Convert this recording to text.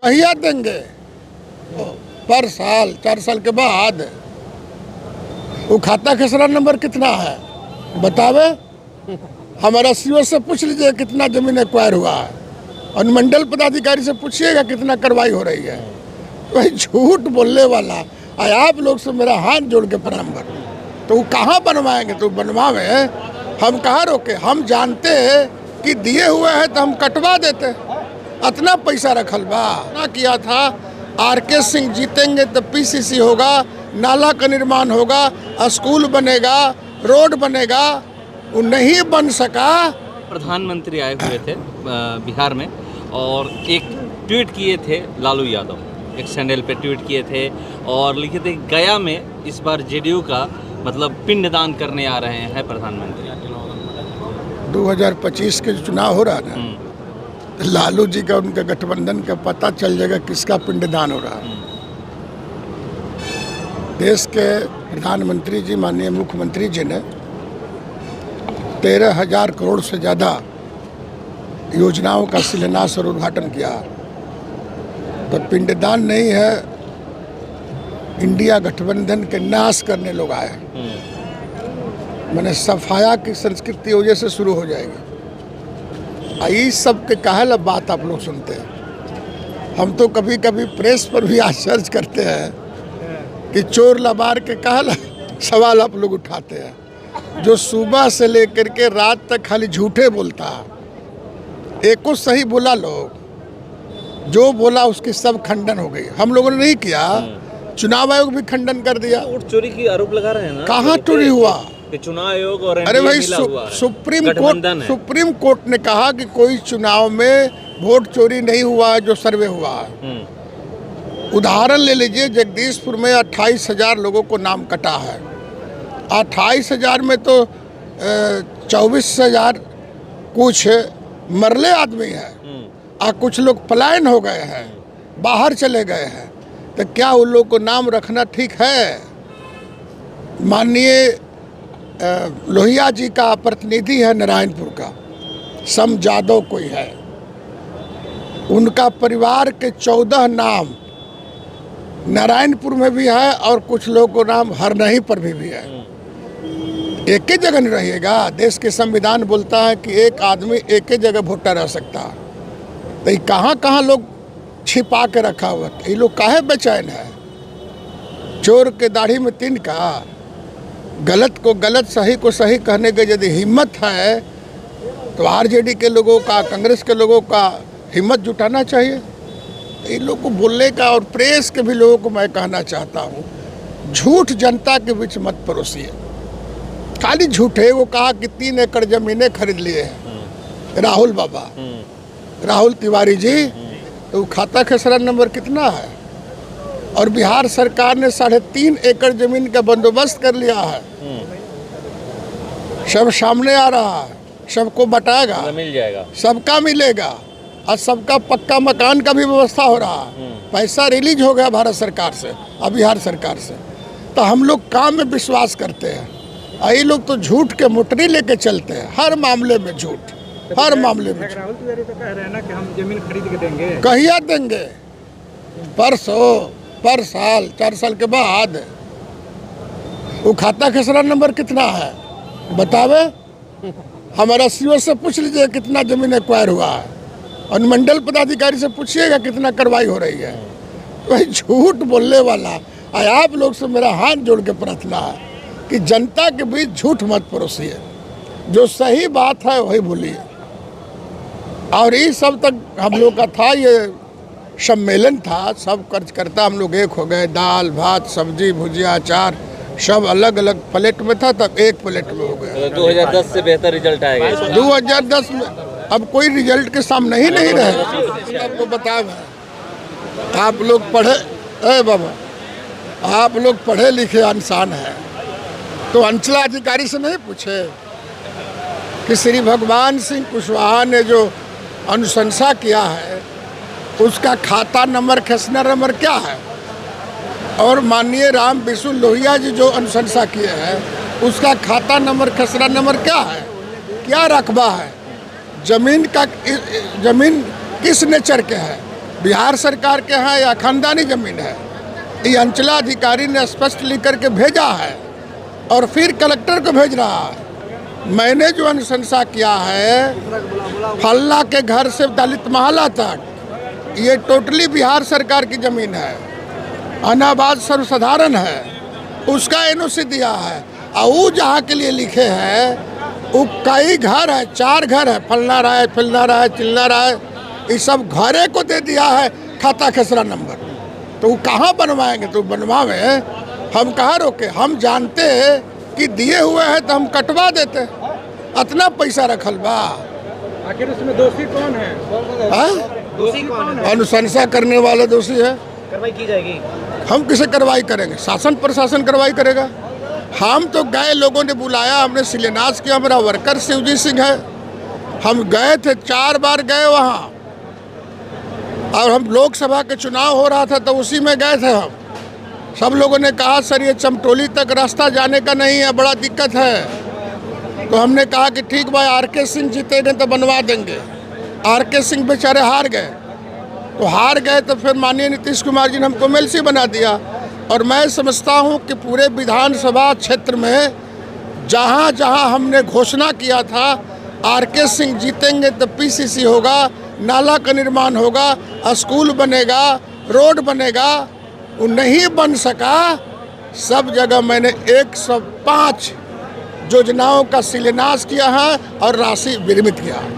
कहिया देंगे? पर साल 4 साल के बाद। वो खाता खसरा नंबर कितना है बतावे? हमारा सीओ से पूछ लीजिए कितना जमीन एक्वायर हुआ है, अनुमंडल पदाधिकारी से पूछिएगा कितना कार्रवाई हो रही है। वही झूठ बोलने वाला आप लोग से मेरा हाथ जोड़ के प्रणाम कर। तो वो कहाँ बनवाएंगे? तो बनवावे, हम कहाँ रोके? हम जानते हैं कि दिए हुए हैं तो हम कटवा देते। इतना पैसा रखल बा ना किया था। आरके सिंह जीतेंगे तो पीसीसी होगा, नाला का निर्माण होगा, स्कूल बनेगा, रोड बनेगा। वो नहीं बन सका। प्रधानमंत्री आए हुए थे बिहार में और एक ट्वीट किए थे लालू यादव, एक सैंडल पे ट्वीट किए थे और लिखे थे गया में इस बार जेडीयू का मतलब पिंडदान करने आ रहे हैं प्रधानमंत्री। 2025 के चुनाव हो रहा है, लालू जी का उनका गठबंधन का पता चल जाएगा किसका पिंडदान हो रहा है। देश के प्रधानमंत्री जी माननीय मुख्यमंत्री जी ने 13,000 करोड़ से ज़्यादा योजनाओं का शिलान्यास और उद्घाटन किया। तो पिंडदान नहीं है, इंडिया गठबंधन के नाश करने लोग आए। मैंने सफाया की संस्कृति वजह से शुरू हो जाएगी। इस सब के कहला बात आप लोग सुनते हैं। हम तो कभी कभी प्रेस पर भी आश्चर्य करते हैं कि चोर लबार के कहला सवाल आप लोग उठाते हैं। जो सुबह से लेकर के रात तक खाली झूठे बोलता, एको सही बोला लोग, जो बोला उसकी सब खंडन हो गई। हम लोगों ने नहीं किया, चुनाव आयोग भी खंडन कर दिया। वोट चोरी की आरोप लगा रहे हैं ना। कहाँ चोरी हुआ? चुनाव आयोग और अरे भाई सुप्रीम कोर्ट ने कहा कि कोई चुनाव में वोट चोरी नहीं हुआ है जो सर्वे हुआ है। उदाहरण ले लीजिए, जगदीशपुर में 28,000 लोगों को नाम कटा है। 28,000 में तो 24,000 कुछ मरले आदमी है और कुछ लोग पलायन हो गए हैं, बाहर चले गए हैं। तो क्या उन लोगों को नाम रखना ठीक है? माननीय लोहिया जी का प्रतिनिधि है नारायणपुर का, सम जादव कोई है, उनका परिवार के 14 नाम नारायणपुर में भी है और कुछ लोगों को नाम हरनही पर भी है। एक ही जगह नहीं रहिएगा। देश के संविधान बोलता है कि एक आदमी एक ही जगह वोटर रह सकता है। तो ये कहाँ कहाँ लोग छिपा के रखा हुआ? ये लोग काहे बेचैन है? चोर के दाढ़ी में तिनका, गलत को गलत, सही को सही कहने की यदि हिम्मत है तो आरजेडी के लोगों का, कांग्रेस के लोगों का हिम्मत जुटाना चाहिए। इन लोगों को बोलने का, और प्रेस के भी लोगों को मैं कहना चाहता हूँ, झूठ जनता के बीच मत परोसिए। खाली झूठे। वो कहा कि 3 एकड़ जमीनें खरीद लिए हैं राहुल बाबा, राहुल तिवारी जी। तो खाता खसरा नंबर कितना है? और बिहार सरकार ने 3.5 एकड़ जमीन का बंदोबस्त कर लिया है। सब सामने आ रहा है, सबको बटाएगा, मिल जाएगा, सबका मिलेगा और सबका पक्का मकान का भी व्यवस्था हो रहा है। पैसा रिलीज हो गया भारत सरकार से और बिहार सरकार से। तो हम लोग काम में विश्वास करते हैं। ये लोग तो झूठ के मुटरी लेके चलते हैं, हर मामले में झूठ, हर मामले में। राहुल तिवारी तो कह रहे हैं ना कि हम जमीन खरीद के देंगे। कहिया देंगे? परसों, पर साल 4 साल के बाद। वो खाता खसरा नंबर कितना है बतावे? हमारा सीओ से पूछ लीजिए कितना जमीन एक्वायर हुआ है, अनुमंडल पदाधिकारी से पूछिएगा कितना कार्रवाई हो रही है। वही झूठ बोलने वाला आप लोग से मेरा हाथ जोड़ के प्रार्थना है कि जनता के बीच झूठ मत परोसिए। जो सही बात है वही बोलिए। और ये सब तक हम लोग का था, ये सम्मेलन था, सब कार्यकर्ता हम लोग एक हो गए। दाल भात सब्जी भुजिया अचार सब अलग अलग प्लेट में था, तब एक प्लेट में हो गया। 2010 से बेहतर रिजल्ट आएगा। 2010 में अब कोई रिजल्ट के सामने ही नहीं रहे। आपको बता, आप लोग पढ़े बाबा, आप लोग पढ़े लिखे इंसान हैं, तो अंचलाधिकारी से नहीं पूछे कि श्री भगवान सिंह कुशवाहा ने जो अनुशंसा किया है उसका खाता नंबर खसरा नंबर क्या है? और माननीय राम विशु लोहिया जी जो अनुशंसा किए हैं उसका खाता नंबर खसरा नंबर क्या है? क्या रकबा है? जमीन किस नेचर के है? बिहार सरकार के हैं या खानदानी ज़मीन है, ये अंचलाधिकारी ने स्पष्ट लिख करके भेजा है और फिर कलेक्टर को भेज रहा है। मैंने जो अनुशंसा किया है फल्ला के घर से दलित महला तक, ये टोटली बिहार सरकार की ज़मीन है, अनाबाद सर्वसाधारण है, उसका एनओसी दिया है। और वो जहाँ के लिए लिखे हैं वो कई घर है, 4 घर है, फलना रहा है, फिलना रहा है, चिलना रहा है, ये सब घरे को दे दिया है खाता खसरा नंबर। तो वो कहाँ बनवाएंगे? तो बनवावे, हम कहाँ रोके? हम जानते हैं कि दिए हुए हैं तो हम कटवा देते, इतना पैसा रखल बा। आखिर उसमें दोषी कौन है? दोषी कौन है? अनुशंसा करने वाला दोषी है। कार्रवाई की जाएगी। हम किसे कार्रवाई करेंगे? शासन प्रशासन कार्रवाई करेगा। हम तो गए, लोगों ने बुलाया, हमने शिलान्यास किया, हमारा वर्कर शिवजीत सिंह है, हम गए थे, 4 बार गए वहाँ। और हम लोकसभा के चुनाव हो रहा था तो उसी में गए थे हम। सब लोगों ने कहा सर ये चमटोली तक रास्ता जाने का नहीं है, बड़ा दिक्कत है। तो हमने कहा कि ठीक भाई, आर.के. सिंह जीतेंगे तो बनवा देंगे। आर.के. सिंह बेचारे हार गए, तो हार गए तो फिर माननीय नीतीश कुमार जी ने हमको एमएलसी बना दिया। और मैं समझता हूँ कि पूरे विधानसभा क्षेत्र में जहाँ जहाँ हमने घोषणा किया था आर.के. सिंह जीतेंगे तो पीसीसी होगा, नाला का निर्माण होगा, स्कूल बनेगा, रोड बनेगा, वो नहीं बन सका। सब जगह मैंने 105 योजनाओं का शिलान्यास किया है और राशि वितरित किया है।